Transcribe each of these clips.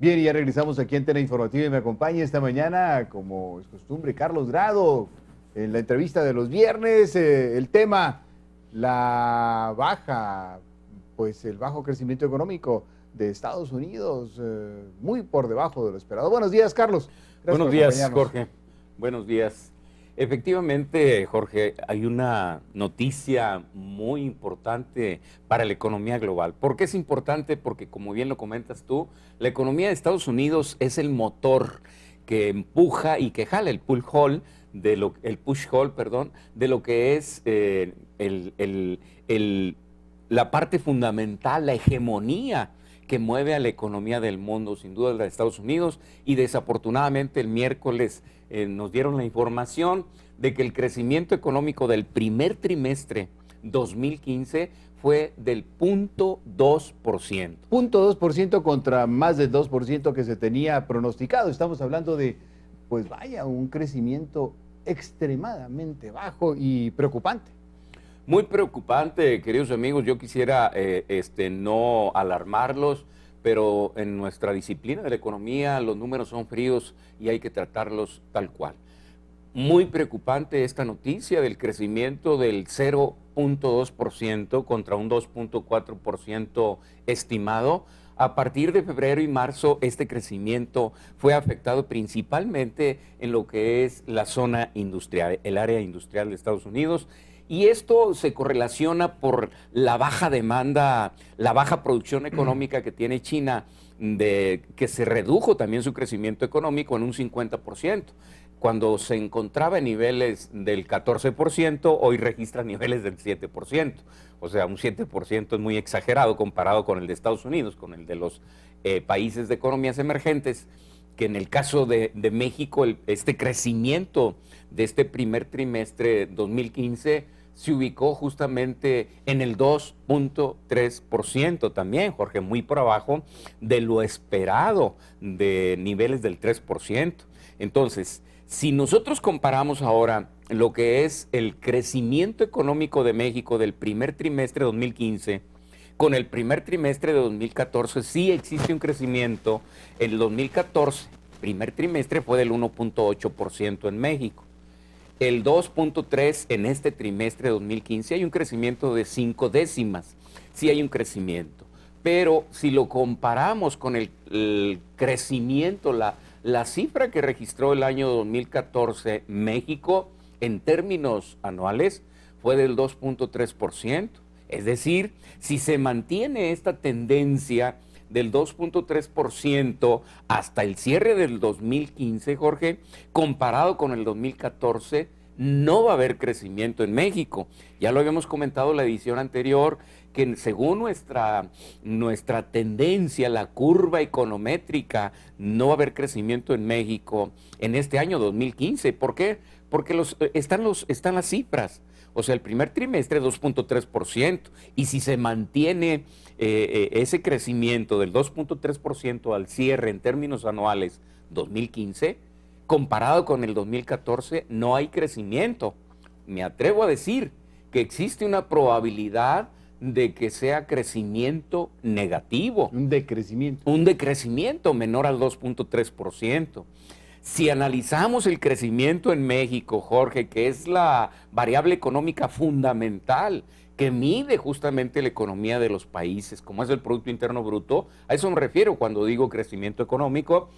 Bien, y ya regresamos aquí a Antena Informativa y me acompaña esta mañana, como es costumbre, Carlos Grado, en la entrevista de los viernes, el tema, el bajo crecimiento económico de Estados Unidos, muy por debajo de lo esperado. Buenos días, Carlos. Gracias Buenos por días, acompañarnos. Jorge. Buenos días. Efectivamente, Jorge, hay una noticia muy importante para la economía global. ¿Por qué es importante? Porque, como bien lo comentas tú, la economía de Estados Unidos es el motor que empuja y que jala el push hole, perdón, de lo que es la parte fundamental, la hegemonía que mueve a la economía del mundo, sin duda la de Estados Unidos, y desafortunadamente el miércoles nos dieron la información de que el crecimiento económico del primer trimestre 2015 fue del 0.2%. 0.2% contra más del 2% que se tenía pronosticado. Estamos hablando de, pues vaya, un crecimiento extremadamente bajo y preocupante. Muy preocupante, queridos amigos. Yo quisiera no alarmarlos, pero en nuestra disciplina de la economía los números son fríos y hay que tratarlos tal cual. Muy preocupante esta noticia del crecimiento del 0.2% contra un 2.4% estimado. A partir de febrero y marzo, este crecimiento fue afectado principalmente en lo que es la zona industrial, el área industrial de Estados Unidos. Y esto se correlaciona por la baja demanda, la baja producción económica que tiene China, que se redujo también su crecimiento económico en un 50%. Cuando se encontraba en niveles del 14%, hoy registra niveles del 7%. O sea, un 7% es muy exagerado comparado con el de Estados Unidos, con el de los países de economías emergentes, que en el caso de México, este crecimiento de este primer trimestre 2015 se ubicó justamente en el 2.3% también, Jorge, muy por abajo de lo esperado de niveles del 3%. Entonces, si nosotros comparamos ahora lo que es el crecimiento económico de México del primer trimestre de 2015 con el primer trimestre de 2014, sí existe un crecimiento. En el 2014, primer trimestre fue del 1.8% en México. El 2.3% en este trimestre de 2015 hay un crecimiento de 5 décimas. Sí hay un crecimiento. Pero si lo comparamos con el crecimiento, la cifra que registró el año 2014 México en términos anuales fue del 2.3%. Es decir, si se mantiene esta tendencia del 2.3% hasta el cierre del 2015, Jorge, comparado con el 2014, no va a haber crecimiento en México. Ya lo habíamos comentado en la edición anterior, que según nuestra tendencia, la curva econométrica, no va a haber crecimiento en México en este año 2015. ¿Por qué? Porque están las cifras. O sea, el primer trimestre 2.3%, y si se mantiene ese crecimiento del 2.3% al cierre en términos anuales 2015, comparado con el 2014, no hay crecimiento. Me atrevo a decir que existe una probabilidad de que sea crecimiento negativo. Un decrecimiento. Un decrecimiento menor al 2.3%. Si analizamos el crecimiento en México, Jorge, que es la variable económica fundamental que mide justamente la economía de los países, como es el Producto Interno Bruto, a eso me refiero cuando digo crecimiento económico,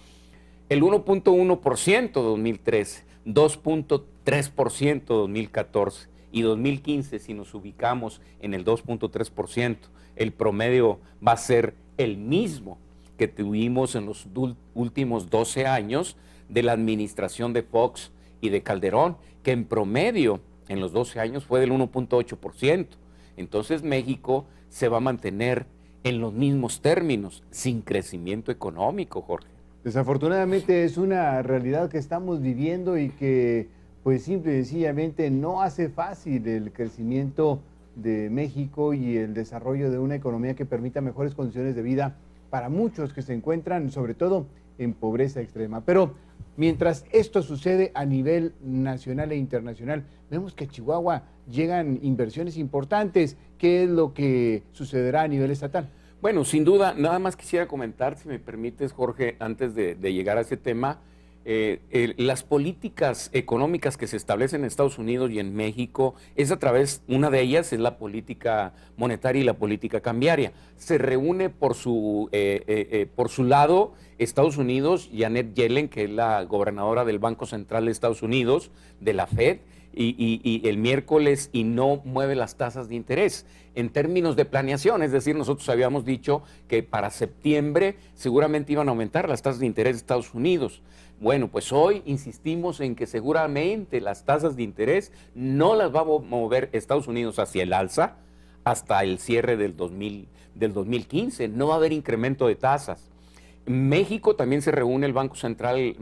el 1.1% 2013, 2.3% 2014 y 2015, si nos ubicamos en el 2.3%, el promedio va a ser el mismo que tuvimos en los últimos 12 años de la administración de Fox y de Calderón, que en promedio en los 12 años fue del 1.8%. Entonces México se va a mantener en los mismos términos, sin crecimiento económico, Jorge. Desafortunadamente es una realidad que estamos viviendo y que pues simple y sencillamente no hace fácil el crecimiento de México y el desarrollo de una economía que permita mejores condiciones de vida para muchos que se encuentran sobre todo en pobreza extrema. Pero mientras esto sucede a nivel nacional e internacional, vemos que a Chihuahua llegan inversiones importantes. ¿Qué es lo que sucederá a nivel estatal? Bueno, sin duda, nada más quisiera comentar, si me permites, Jorge, antes de llegar a ese tema, las políticas económicas que se establecen en Estados Unidos y en México es a través, una de ellas es la política monetaria y la política cambiaria. Se reúne por su lado Estados Unidos, Janet Yellen, que es la gobernadora del Banco Central de Estados Unidos, de la Fed, y el miércoles y no mueve las tasas de interés en términos de planeación, es decir, nosotros habíamos dicho que para septiembre seguramente iban a aumentar las tasas de interés de Estados Unidos. Bueno, pues hoy insistimos en que seguramente las tasas de interés no las va a mover Estados Unidos hacia el alza hasta el cierre del 2015, no va a haber incremento de tasas. México también se reúne el Banco Central,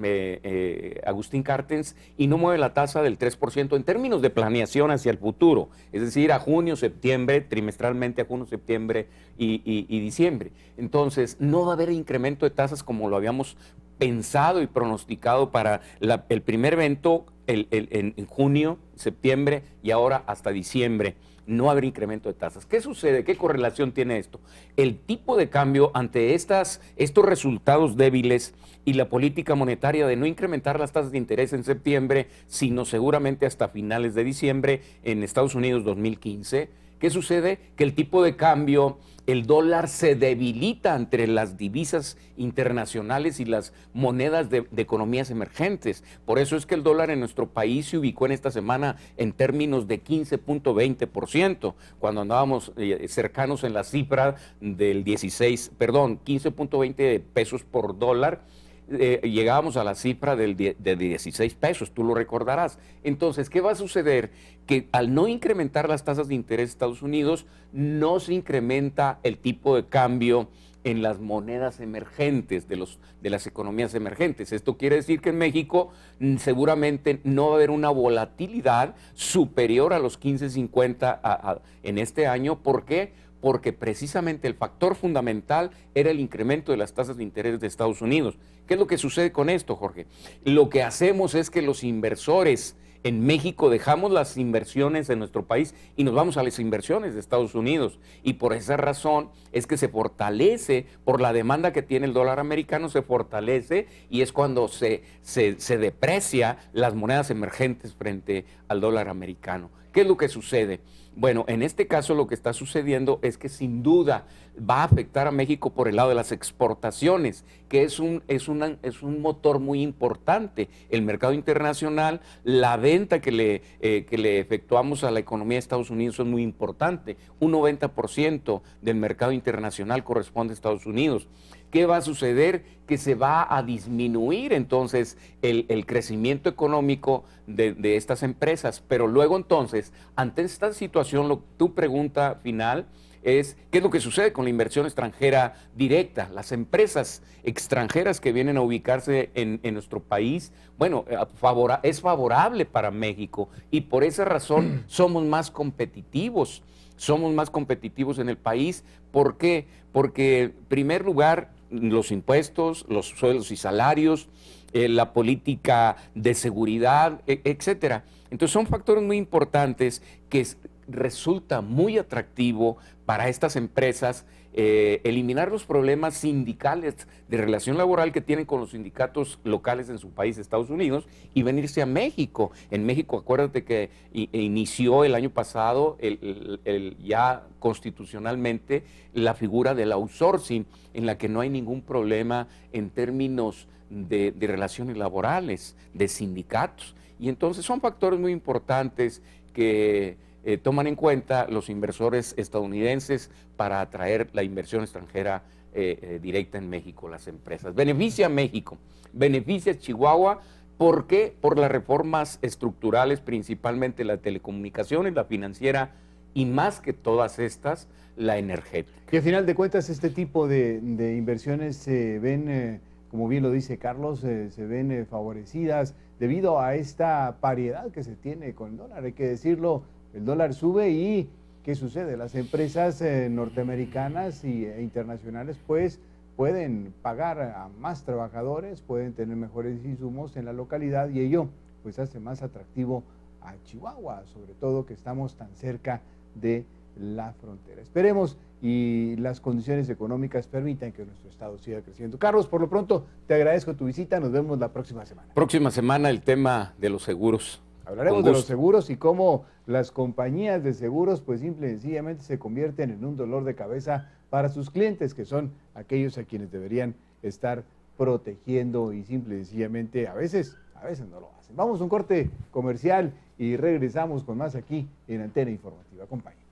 Agustín Carstens, y no mueve la tasa del 3% en términos de planeación hacia el futuro, es decir, a junio, septiembre, trimestralmente a junio, septiembre y diciembre. Entonces, no va a haber incremento de tasas como lo habíamos pensado y pronosticado para el primer evento en junio, septiembre y ahora hasta diciembre. No habrá incremento de tasas. ¿Qué sucede? ¿Qué correlación tiene esto? El tipo de cambio ante estos resultados débiles y la política monetaria de no incrementar las tasas de interés en septiembre, sino seguramente hasta finales de diciembre en Estados Unidos 2015. ¿Qué sucede? Que el tipo de cambio, el dólar se debilita entre las divisas internacionales y las monedas de economías emergentes. Por eso es que el dólar en nuestro país se ubicó en esta semana en términos de 15.20%, cuando andábamos cercanos en la cifra del 15.20 pesos por dólar. Llegábamos a la cifra de 16 pesos, tú lo recordarás. Entonces, ¿qué va a suceder? Que al no incrementar las tasas de interés de Estados Unidos, no se incrementa el tipo de cambio en las monedas emergentes de las economías emergentes. Esto quiere decir que en México seguramente no va a haber una volatilidad superior a los 15.50 en este año. ¿Por qué? Porque precisamente el factor fundamental era el incremento de las tasas de interés de Estados Unidos. ¿Qué es lo que sucede con esto, Jorge? Lo que hacemos es que los inversores en México dejamos las inversiones en nuestro país y nos vamos a las inversiones de Estados Unidos. Y por esa razón es que se fortalece, por la demanda que tiene el dólar americano, se fortalece y es cuando se deprecia las monedas emergentes frente al dólar americano. ¿Qué es lo que sucede? Bueno, en este caso lo que está sucediendo es que sin duda va a afectar a México por el lado de las exportaciones, que es un motor muy importante. El mercado internacional, la venta que le efectuamos a la economía de Estados Unidos es muy importante. Un 90% del mercado internacional corresponde a Estados Unidos. ¿Qué va a suceder? Que se va a disminuir entonces el crecimiento económico de estas empresas. Pero luego entonces, ante esta situación, tu pregunta final es, ¿qué es lo que sucede con la inversión extranjera directa? Las empresas extranjeras que vienen a ubicarse en nuestro país, bueno, es favorable para México y por esa razón somos más competitivos. Somos más competitivos en el país. ¿Por qué? Porque, en primer lugar, los impuestos, los sueldos y salarios, la política de seguridad, etcétera. Entonces son factores muy importantes que resulta muy atractivo para estas empresas eliminar los problemas sindicales de relación laboral que tienen con los sindicatos locales en su país, Estados Unidos, y venirse a México. En México, acuérdate que inició el año pasado ya constitucionalmente la figura del outsourcing, en la que no hay ningún problema en términos de relaciones laborales, de sindicatos. Y entonces son factores muy importantes que toman en cuenta los inversores estadounidenses para atraer la inversión extranjera directa en México, las empresas. Beneficia a México, beneficia a Chihuahua. ¿Por qué? Por las reformas estructurales, principalmente la telecomunicaciones, la financiera y más que todas estas, la energética. Y al final de cuentas este tipo de inversiones se ven, como bien lo dice Carlos, se ven favorecidas debido a esta paridad que se tiene con el dólar. Hay que decirlo, el dólar sube y ¿qué sucede? Las empresas norteamericanas e internacionales pues pueden pagar a más trabajadores, pueden tener mejores insumos en la localidad y ello pues hace más atractivo a Chihuahua, sobre todo que estamos tan cerca de la frontera. Esperemos y las condiciones económicas permitan que nuestro estado siga creciendo. Carlos, por lo pronto te agradezco tu visita, nos vemos la próxima semana. Próxima semana el tema de los seguros. Hablaremos de los seguros y cómo las compañías de seguros pues simple y sencillamente se convierten en un dolor de cabeza para sus clientes, que son aquellos a quienes deberían estar protegiendo y simple y sencillamente a veces no lo hacen. Vamos a un corte comercial y regresamos con más aquí en Antena Informativa. Acompáñenos.